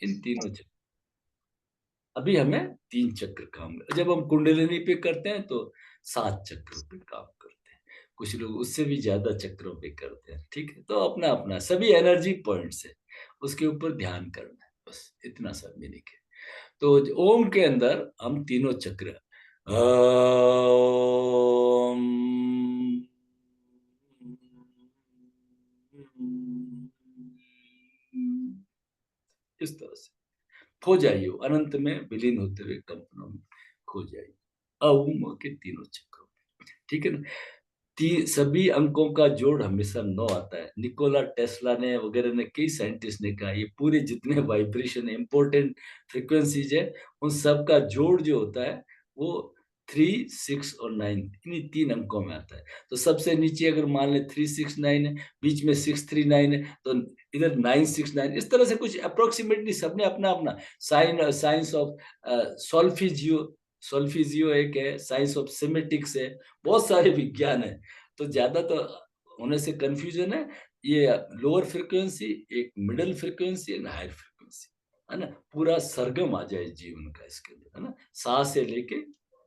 इन तीनों चक्र। अभी हमें 3 चक्र काम, जब हम कुंडलिनी पे करते हैं तो 7 चक्रों पे काम करते हैं। कुछ लोग उससे भी ज़्यादा चक्रों पे करते हैं, ठीक है? तो अपना-अपना सभी एनर्जी पॉइंट्स है, उसके ऊपर ध्यान करना है, बस इतना सा मीनिंग है। तो ओम के अंदर हम तीनों चक्र ओम, इस तरह से खो जाइए, अनंत में विलीन होते हुए कल्पना में खो जाइए। ओम के तीनों चक्रों में, ठीक है ना? सभी अंकों का जोड़ हमेशा 9 आता है। निकोला टेस्ला ने वगैरह ने, कई साइंटिस्ट ने कहा ये पूरे जितने वाइब्रेशन है, इम्पोर्टेंट फ्रीक्वेंसीज है, उन सब का जोड़ जो होता है वो 3, 6 और 9 इन्हीं 3 अंकों में आता है। तो सबसे नीचे अगर मान लें 369 है, बीच में 639 है, तो इधर 969, इस तरह से कुछ अप्रोक्सीमेटली सबने अपना-अपना साइंस ऑफ सॉल्फिजियो सॉल्फिजियो एक है, साइंस ऑफ सिमेटिक्स है, बहुत सारे विज्ञान है। तो ज़्यादा तो होने से कन्फ्यूज़न है, ये लोअर फ्रीक्वेंसी, एक middle frequency and higher frequency, है ना? पूरा सरगम आ जाए जीवन का इसके अंदर, है ना? सा से लेके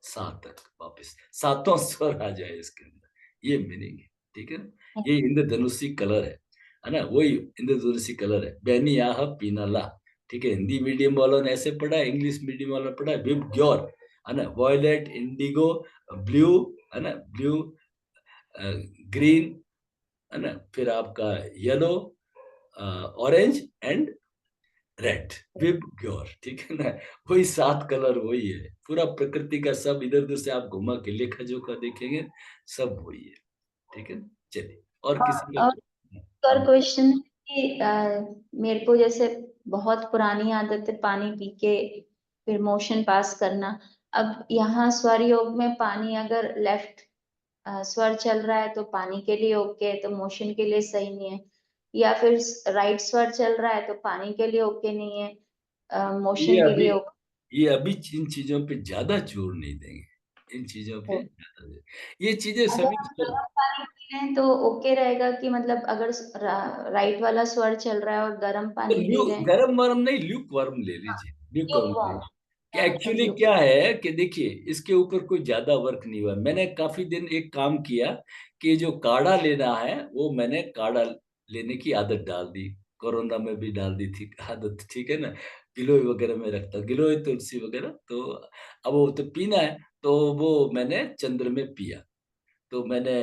सा तक वापस, सातों स्वर आ जाए इसके अंदर, ये मीनिंग है, ठीक है ना? ये इंद्रधनुषी कलर है ना? वही इंद्रधनुषी कलर है, बेनियाह पीनला, ठीक है? हिंदी मीडियम वालों ने ऐसे पढ़ा है, इंग्लिश मीडियम वालों ने पढ़ा है, विबग्योर, है ना? वॉयलेट, इंडिगो, ब्लू, है ना? ब्लू, ग्रीन, है ना? फिर आपका yellow, orange and red, VIBGYOR, ठीक है ना? वही 7 कलर वही है। पूरा प्रकृति का सब इधर-उधर से आप घुमा के लेखा-जोखा देखेंगे, सब वही है। ठीक है? चलिए, और किसी का और हाँ, क्वेश्चन कि मेरे को जैसे बहुत पुरानी आदत है पानी पी के फिर मोशन पास करना। अब यहाँ स्वर योग में पानी अगर लेफ्ट स्वर चल रहा है तो पानी के लिए ओके है, तो मोशन के लिए सही नहीं है, या फिर राइट स्वर चल रहा है तो पानी के लिए ओके नहीं है, ये मोशन के अभी लिए ओके। ये अभी इन चीज़ों पे ज़्यादा जोर नहीं देंगे। इन चीज़ों पे ज़्यादा ये चीज़ें अगर सभी हम गर्म पानी पी रहे हैं तो ओके रहेगा कि मतलब अगर राइट वाला स्वर चल रहा है और गर्म तो पानी पी रहे हैं। गरम-वरम नहीं, ल्यूकवार्म ले लीजिए, ल्यूकवार्म ले ल्यूकवार्म। लीजिए। कि अच्छा एक्चुअली क्या ल्यूकवार्म। है कि देखिए, इसके ऊपर कोई ज़्यादा वर्क नहीं हुआ। मैंने काफ़ी दिन एक काम किया कि जो काढ़ा लेना है, वो मैंने काढ़ा लेने की आदत डाल दी। कोरोना में भी डाल दी थी आदत, ठीक है ना? गिलोय वगैरह में रखता, गिलोय, तुलसी वगैरह, तो अब वो तो पीना है, तो वो मैंने चंद्र में पिया। तो मैंने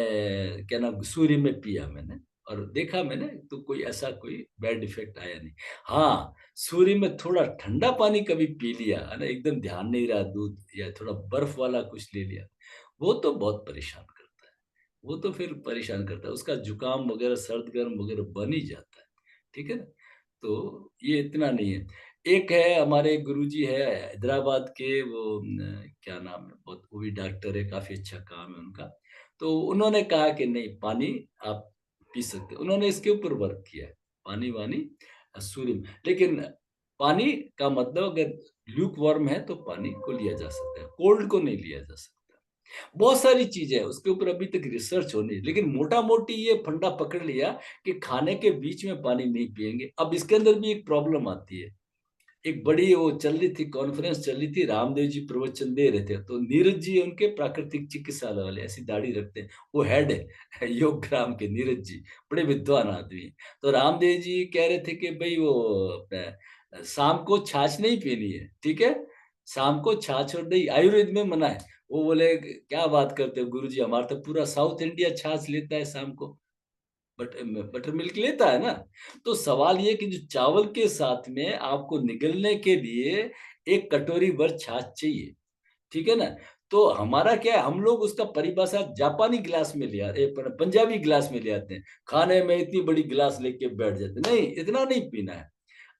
क्या नाम, सूर्य में पिया मैंने, और देखा मैंने तो कोई ऐसा कोई बैड इफ़ेक्ट आया नहीं। हाँ, सूर्य में थोड़ा ठंडा पानी कभी पी लिया, है ना, एकदम ध्यान नहीं रहा, दूध या थोड़ा बर्फ वाला कुछ ले लिया, वो तो बहुत परेशान करता है। वो तो फिर परेशान करता है, उसका जुकाम वगैरह, सर्द-गर्म वगैरह बन ही जाता है। ठीक है ना? तो ये इतना नहीं है। एक है हमारे गुरुजी है हैदराबाद के, वो क्या नाम है, बहुत वो भी डॉक्टर है, काफ़ी अच्छा काम है उनका। तो उन्होंने कहा कि नहीं, पानी आप पी सकते हो। उन्होंने इसके ऊपर वर्क किया है, पानी-वानी सूर्य में। लेकिन पानी का मतलब अगर ल्यूकवार्म है तो पानी को लिया जा सकता है, कोल्ड को नहीं लिया जा सकता। बहुत सारी चीज़ें हैं, उसके ऊपर अभी तक रिसर्च होनी है, लेकिन मोटा-मोटी ये फंडा पकड़ लिया कि खाने के बीच में पानी नहीं पिएँगे। अब इसके अंदर भी एक प्रॉब्लम आती है। एक बड़ी वो चल रही थी, कॉन्फ्रेंस चल रही थी, रामदेव जी प्रवचन दे रहे थे, तो नीरज जी उनके प्राकृतिक चिकित्सालय वाले, ऐसी दाढ़ी रखते हैं, वो हेड है योगग्राम के, नीरज जी, बड़े विद्वान आदमी हैं। तो रामदेव जी कह रहे थे कि भई वो शाम को छाछ नहीं पीनी है, ठीक है? शाम को छाछ और दही आयुर्वेद में मना है। वो बोले, "क्या बात करते हो गुरुजी, हमारा तो पूरा साउथ इंडिया छाछ लेता है शाम को।" बटर मिल्क लेता है ना। तो सवाल ये कि जो चावल के साथ में आपको निगलने के लिए 1 कटोरी भर छाछ चाहिए, ठीक है ना? तो हमारा क्या है, हम लोग उसका परिभाषा जापानी गिलास में ले पंजाबी गिलास में ले आते हैं। खाने में इतनी बड़ी गिलास लेके बैठ जाते हैं। नहीं, इतना नहीं पीना है।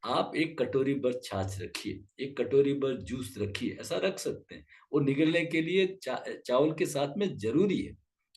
आप 1 कटोरी भर छाछ रखिए, 1 कटोरी भर जूस रखिए, ऐसा रख सकते हैं। वो निगलने के लिए चावल के साथ में ज़रूरी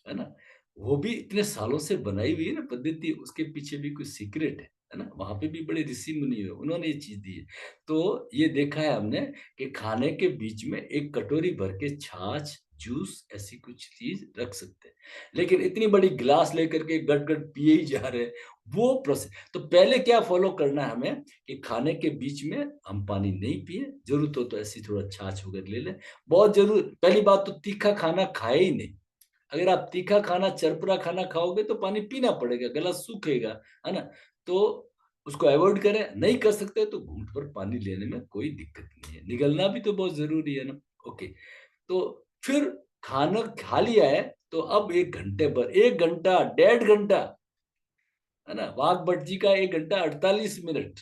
है ना? वो भी इतने सालों से बनाई हुई है ना पद्धति, उसके पीछे भी कुछ सीक्रेट है ना? वहाँ पे भी बड़े ऋषि-मुनि हैं, उन्होंने ये चीज़ दी है। तो ये देखा है हमने कि खाने के बीच में 1 कटोरी भर के छाछ, जूस, ऐसी कुछ चीज़ रख सकते हैं। लेकिन इतनी बड़ी गिलास लेकर के गट-गट पिए ही जा रहे हैं, वो प्रोसेस। तो पहले क्या फॉलो करना है हमें कि खाने के बीच में हम पानी नहीं पिए, जरूरत हो तो ऐसी थोड़ा छाछ वगैरह ले लें। बहुत जरूर, पहली बात तो तीखा खाना खाए ही नहीं। अगर आप तीखा खाना, चरपरा खाना खाओगे तो पानी पीना पड़ेगा, गला सूखेगा, है ना। तो उसको अवॉइड करें। नहीं कर सकते तो घूंट पर पानी लेने में कोई दिक्कत नहीं है, निगलना भी तो बहुत जरूरी है ना। ओके। तो फिर खाना खा लिया है तो अब 1 घंटे पर, 1 घंटा, 1.5 घंटा, है ना। वाघ भट्ट जी का 1 घंटा 48 मिनट,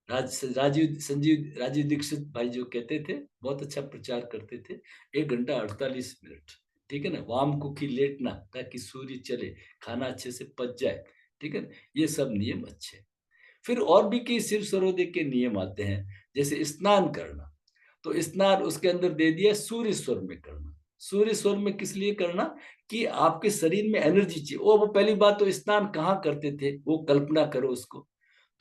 राजीव दीक्षित भाई जो कहते थे, बहुत अच्छा प्रचार करते थे, 1 घंटा 48 मिनट। ठीक है ना। वाम कुखी लेटना ताकि सूर्य चले, खाना अच्छे से पच जाए। ठीक है ना। ये सब नियम अच्छे। फिर और भी कई शिव सर्वोदय के नियम आते हैं, जैसे स्नान करना। तो स्नान उसके अंदर दे दिया सूर्य स्वर में करना। सूर्य स्वर में किस लिए करना? कि आपके शरीर में एनर्जी चाहिए। वो पहली बात तो स्नान कहाँ करते थे, वो कल्पना करो उसको।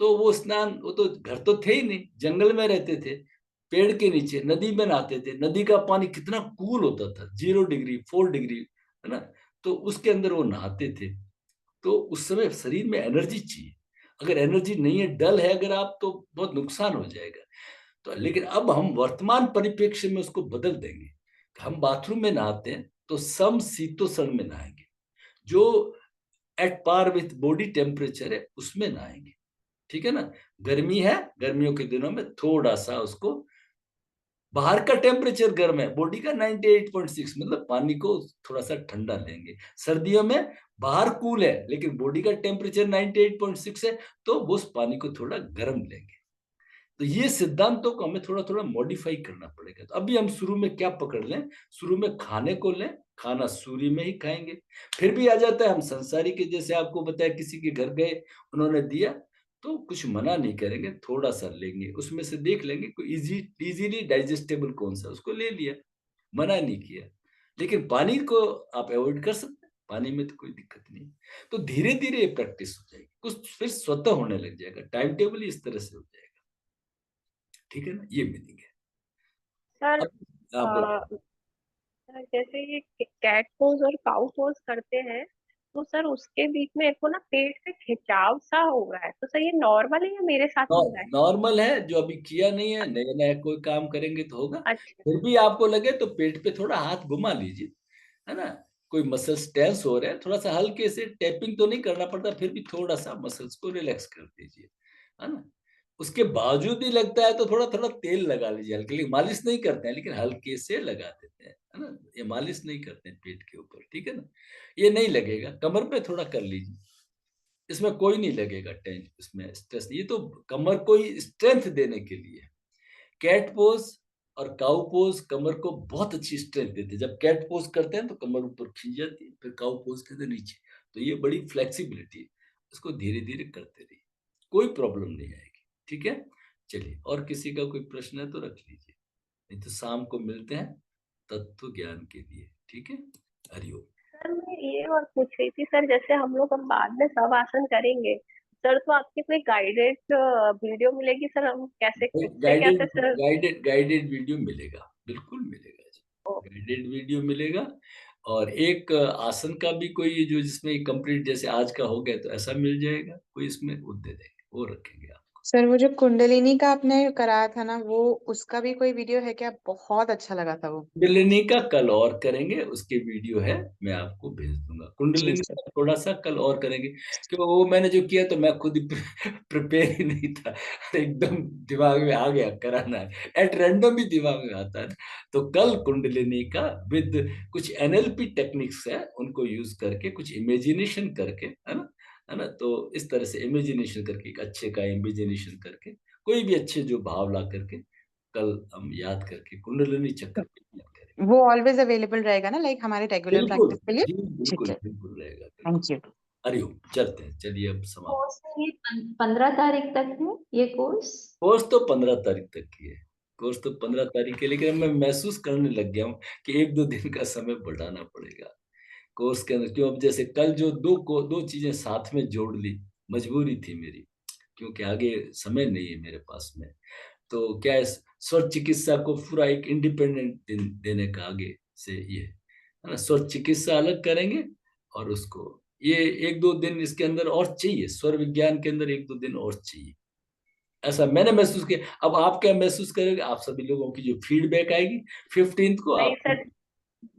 तो वो स्नान, वो तो घर तो थे ही नहीं, जंगल में रहते थे, पेड़ के नीचे नदी में नहाते थे। नदी का पानी कितना कूल होता था, 0 डिग्री, 4 डिग्री, है ना। तो उसके अंदर वो नहाते थे। तो उस समय शरीर में एनर्जी चाहिए। अगर एनर्जी नहीं है, डल है अगर आप, तो बहुत नुकसान हो जाएगा। तो लेकिन अब हम वर्तमान परिप्रेक्ष्य में उसको बदल देंगे। हम बाथरूम में नहाते हैं तो सम शीतोष्ण में नहाएंगे, जो at par with body temperature है उसमें नहाएंगे। ठीक है ना। गर्मी है, गर्मियों के दिनों में थोड़ा सा उसको, बाहर का टेम्परेचर गर्म है, बॉडी का 98.6, मतलब पानी को थोड़ा सा ठंडा लेंगे। सर्दियों में बाहर कूल है लेकिन बॉडी का टेम्परेचर 98.6 है, तो वो उस पानी को थोड़ा गर्म लेंगे। तो ये सिद्धांतों को हमें थोड़ा थोड़ा मॉडिफाई करना पड़ेगा। तो अभी हम शुरू में क्या पकड़ लें, शुरू में खाने को लें, खाना सूर्य में ही खाएंगे। फिर भी आ जाता है, हम संसारी के जैसे आपको बताया, किसी के घर गए, उन्होंने दिया, तो कुछ मना नहीं करेंगे, थोड़ा सा लेंगे, उसमें से देख लेंगे कोई इजीली डाइजेस्टेबल कौन सा, उसको ले लिया, मना नहीं किया। लेकिन पानी को आप अवॉइड कर सकते हैं, पानी में तो कोई दिक्कत नहीं। तो धीरे धीरे ये प्रैक्टिस हो जाएगी, कुछ फिर स्वतः होने लग जाएगा, टाइम टेबल ही इस तरह से हो जाएगा। ठीक है ना, ये मीनिंग है। सर अब आप बोलो। जैसे ये कैट पोज और काउ पोज करते हैं, तो सर उसके बीच में एक को ना पेट से खिंचाव सा हो रहा है, तो सर ये नॉर्मल है या मेरे साथ ही हो रहा है? नॉर्मल है, जो अभी किया नहीं है, नया नया कोई काम करेंगे तो होगा। अच्छा। फिर भी आपको लगे तो पेट पे थोड़ा हाथ घुमा लीजिए, है ना। कोई मसल्स टेंस हो रहे हैं, थोड़ा सा हल्के से, टैपिंग तो नहीं करना पड़ता, फिर भी थोड़ा सा मसल्स को रिलैक्स कर दीजिए, है ना। उसके बावजूद भी लगता है तो थोड़ा थोड़ा तेल लगा लीजिए, हल्के, मालिश नहीं करते हैं लेकिन हल्के से लगा देते हैं, है ना। ये मालिश नहीं करते हैं पेट के ऊपर, ठीक है ना। ये नहीं लगेगा, कमर पे थोड़ा कर लीजिए, इसमें कोई नहीं लगेगा टेंशन, इसमें स्ट्रेस। ये तो कमर को ही स्ट्रेंथ देने के लिए। कैट पोज और काउ पोज कमर को बहुत अच्छी स्ट्रेंथ देते हैं। जब कैट पोज करते हैं तो कमर ऊपर खींच जाती है, फिर काउ पोज करते हैं नीचे। तो ये बड़ी फ्लेक्सिबिलिटी है, इसको धीरे धीरे करते रहिए, कोई प्रॉब्लम नहीं आएगी। ठीक है। चलिए, और किसी का कोई प्रश्न है तो रख लीजिए, नहीं तो शाम को मिलते हैं तत्व ज्ञान के लिए। ठीक है। हरिओम। सर मैं ये और पूछ रही थी सर, जैसे हम लोग अब बाद में सब आसन करेंगे सर, तो आपकी कोई गाइडेड वीडियो मिलेगी सर, हम कैसे उससे गाइडेड कैसे सर? गाइडेड वीडियो मिलेगा, बिल्कुल मिलेगा जी। गाइडेड वीडियो मिलेगा। और एक आसन का भी कोई, जो जिसमें कंप्लीट, जैसे आज का हो गया तो ऐसा मिल जाएगा कोई, इसमें वो दे देंगे, वो रखेंगे आप। सर वो जो कुंडलिनी का आपने कराया था ना, वो उसका भी कोई वीडियो है क्या? बहुत अच्छा लगा था वो। कुंडलिनी का कल और करेंगे, उसके वीडियो है, मैं आपको भेज दूंगा। जी कुंडलिनी सर। का थोड़ा सा कल और करेंगे, क्योंकि वो मैंने जो किया तो मैं खुद प्रिपेयर ही नहीं था, एकदम दिमाग में आ गया कराना है, एट रैंडम भी दिमाग में आता है। तो कल कुंडलिनी का विद कुछ एनएलपी टेक्निक्स है, उनको यूज करके, कुछ इमेजिनेशन करके, है ना। तो इस तरह से इमेजिनेशन करके, एक अच्छे का इमेजिनेशन करके, कोई भी अच्छे जो भाव ला करके, कल हम याद करके कुंडलिनी चक्र पे याद करेंगे। वो ऑलवेज अवेलेबल रहेगा ना, लाइक हमारे रेगुलर बिल्कुल प्रैक्टिस के लिए? जी, ठीक बिल्कुल है। बिल्कुल रहेगा, बिल्कुल। Thank you. हरिओम, चलते हैं, चलिए अब समाप्त। कोर्स ये 15 तारीख तक है ये कोर्स? कोर्स तो 15 तारीख तक की है, कोर्स तो 15 तारीख के, लेकिन मैं महसूस करने लग गया हूँ कि 1-2 दिन का समय बढ़ाना पड़ेगा कोर्स के अंदर। क्यों, अब जैसे कल जो दो चीजें साथ में जोड़ ली, मजबूरी थी मेरी, क्योंकि आगे समय नहीं है मेरे पास में। तो क्या है, स्व चिकित्सा को पूरा एक इंडिपेंडेंट देने का आगे से ये है ना। स्व चिकित्सा अलग करेंगे और उसको ये 1-2 दिन इसके अंदर और चाहिए, स्वर विज्ञान के अंदर 1-2 दिन और चाहिए। ऐसा मैंने महसूस किया। अब आप क्या महसूस करोगे? आप सभी लोगों की जो फीडबैक आएगी 15th को नहीं आप। सर,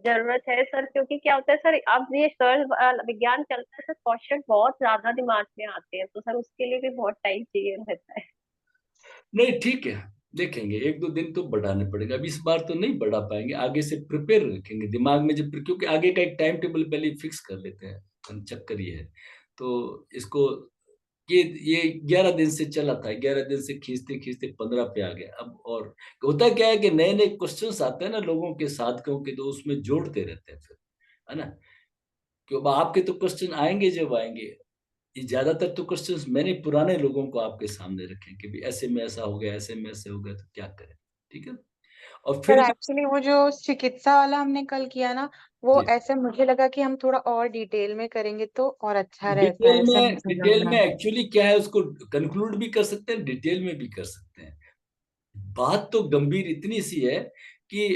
जरूरत है सर, क्योंकि क्या होता है सर, अब ये सर विज्ञान चलता है सर, क्वेश्चन बहुत ज्यादा दिमाग में आते हैं, तो सर उसके लिए भी बहुत टाइम चाहिए रहता है। नहीं ठीक है, देखेंगे 1-2 दिन तो बढ़ाने पड़ेगा। अब इस बार तो नहीं बढ़ा पाएंगे, आगे से प्रिपेयर रखेंगे दिमाग में, जब क्योंकि आगे का एक टाइम टेबल पहले फिक्स कर लेते हैं। चक्कर ये है, तो इसको ये 11 दिन से चला था, 11 दिन से खींचते खींचते 15 पे आ गया। अब और होता क्या है कि नए नए क्वेश्चंस आते हैं ना लोगों के, साथियों के, तो उसमें जोड़ते रहते हैं फिर, है ना। क्यों आपके तो क्वेश्चन आएंगे जब आएंगे, ये ज्यादातर तो क्वेश्चंस मैंने पुराने लोगों को आपके सामने रखे कि भी ऐसे में ऐसा हो गया, ऐसे में ऐसे हो गया, तो क्या करें। ठीक है। और पर फिर भी एक्चुअली वो जो चिकित्सा वाला हमने कल किया ना, वो जी, ऐसे मुझे लगा कि हम थोड़ा और डिटेल में करेंगे तो और अच्छा रहता है, डिटेल ऐसा में, मुझे लग रहा है। एक्चुअली क्या है, उसको कंक्लूड भी कर सकते हैं, डिटेल में भी कर सकते हैं। बात तो गंभीर इतनी सी है कि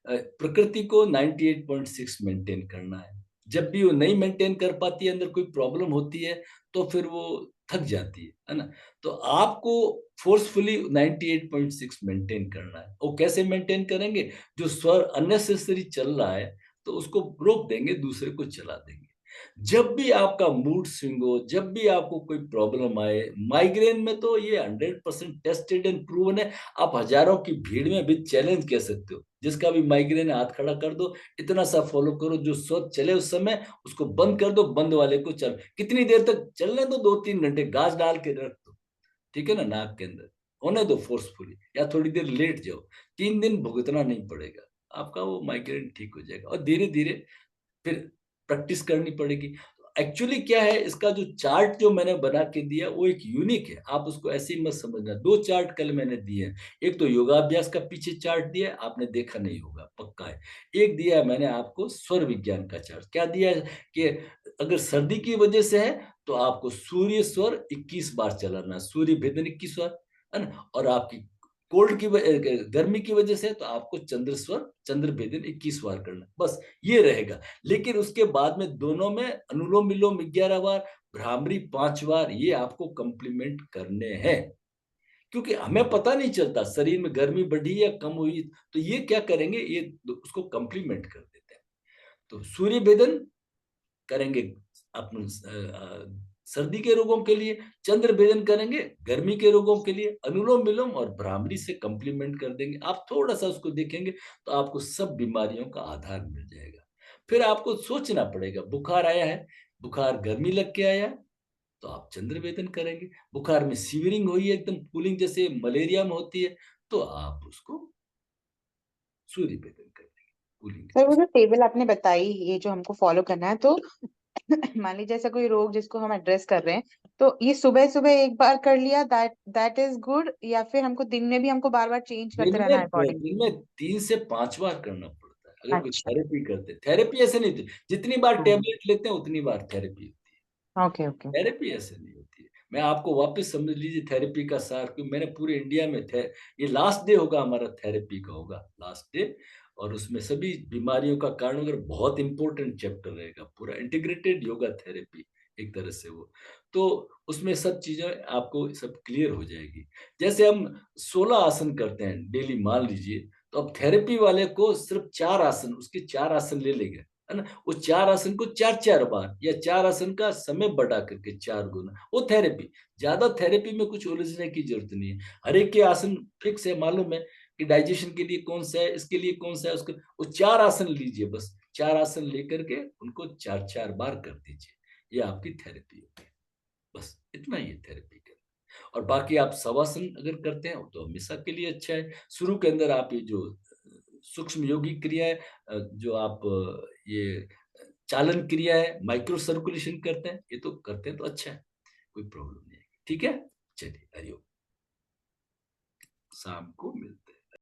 प्रकृति को 98.6 मेंटेन करना है। जब भी वो नहीं मेंटेन कर पाती है, अंदर कोई प्रॉब्लम होती है, तो फिर वो थक जाती है ना। तो आपको फोर्सफुली 98.6 मेंटेन करना है। वो कैसे मेंटेन करेंगे? जो स्वर अननेसेसरी चल रहा है, तो उसको रोक देंगे, दूसरे को चला देंगे। जब भी आपका मूड स्विंग हो, जब भी आपको कोई प्रॉब्लम आए, माइग्रेन में तो ये 100% टेस्टेड एंड प्रूवन है। आप हजारों की भीड़ में भी चैलेंज कह सकते हो, जिसका भी माइग्रेन है हाथ खड़ा कर दो, इतना सा फॉलो करो, जो स्वर चले उस समय उसको बंद कर दो, बंद वाले को चल, कितनी देर तक चलने दो, 2-3 घंटे गाज डाल के रख दो, ठीक है ना, नाक के अंदर होने दो फोर्सफुली, या थोड़ी देर लेट जाओ, 3 दिन भुगतना नहीं पड़ेगा, आपका वो माइग्रेन ठीक हो जाएगा। और धीरे धीरे फिर प्रैक्टिस करनी पड़ेगी। एक्चुअली क्या है, इसका जो चार्ट जो मैंने बना के दिया वो एक यूनिक है, आप उसको ऐसे ही मत समझना। 2 चार्ट कल मैंने दिए हैं, एक तो योगाभ्यास का पीछे चार्ट दिया है, आपने देखा नहीं होगा पक्का है। एक दिया है मैंने आपको स्वर विज्ञान का चार्ट। क्या दिया है कि अगर सर्दी की वजह से है तो आपको सूर्य स्वर 21 बार चलाना, सूर्य भेदन 21 बार, है ना। और आपकी कोल्ड की गर्मी की वजह से तो आपको चंद्र स्वर, चंद्र भेदन 21 बार करना, बस ये रहेगा। लेकिन उसके बाद में दोनों में अनुलोम विलोम 11 बार, भ्रामरी 5 बार, ये आपको कंप्लीमेंट करने हैं। क्योंकि हमें पता नहीं चलता शरीर में गर्मी बढ़ी या कम हुई, तो ये क्या करेंगे, ये उसको कंप्लीमेंट कर देते हैं। तो सूर्य भेदन करेंगे अपन सर्दी के रोगों के लिए, चंद्र भेदन करेंगे गर्मी के रोगों के लिए, अनुलोम विलोम और भ्रामरी से कंप्लीमेंट कर देंगे। आप थोड़ा सा उसको देखेंगे तो आपको सब बीमारियों का आधार मिल जाएगा। फिर आपको सोचना पड़ेगा, बुखार आया है, बुखार गर्मी लग के आया, तो आप चंद्र भेदन करेंगे। बुखार में सीवरिंग हुई है, एकदम कूलिंग जैसे मलेरिया में होती है, तो आप उसको सूर्य भेदन कर देंगे, कूलिंग। सर वो जो टेबल आपने बताई, ये जो हमको फॉलो करना है, तो मान लीजिए ऐसा कोई रोग जिसको हम एड्रेस कर रहे हैं, तो ये सुबह सुबह एक बार कर लिया, दैट इज गुड, या फिर हमको दिन में भी हमको बार बार चेंज करते रहना है अकॉर्डिंगली? दिन में 3 से 5 बार करना पड़ता है, अगर कोई अच्छा। थेरेपी करते हैं। थेरेपी ऐसे नहीं थी, जितनी बार हाँ। टेबलेट लेते हैं उतनी बार थेरेपी होती है। Okay okay. थेरेपी ऐसे नहीं होती है। मैं आपको वापस समझ लीजिए थेरेपी का सार, क्योंकि मैंने पूरे इंडिया में थे, ये लास्ट डे होगा हमारा, थेरेपी का होगा लास्ट डे। और उसमें सभी बीमारियों का कारण अगर बहुत इंपॉर्टेंट चैप्टर रहेगा, पूरा इंटीग्रेटेड योगा थेरेपी एक तरह से वो, तो उसमें सब चीजें आपको सब क्लियर हो जाएगी। जैसे हम 16 आसन करते हैं डेली मान लीजिए, तो अब थेरेपी वाले को सिर्फ 4 आसन, उसके 4 आसन ले लेंगे, है ना। वो 4 आसन को 4-4 बार, या 4 आसन का समय बढ़ा करके 4 गुना, वो थेरेपी। ज्यादा थेरेपी में कुछ उलझने की जरूरत नहीं है, हर एक के आसन फिक्स है, मालूम है कि डाइजेशन के लिए कौन सा है, इसके लिए कौन सा है, उसके वो 4 आसन लीजिए, बस 4 आसन लेकर के उनको 4-4 बार कर दीजिए, ये आपकी थेरेपी होगी। बस इतना ही है थेरेपी का। और बाकी आप शवासन अगर करते हैं तो हमेशा के लिए अच्छा है। शुरू के अंदर आप ये जो सूक्ष्म योगी क्रिया है, जो आप ये चालन क्रिया है, माइक्रो सर्कुलेशन करते हैं, ये तो करते हैं तो अच्छा है, कोई प्रॉब्लम नहीं है। ठीक है, चलिए हरिओम, शाम को मिलते हैं।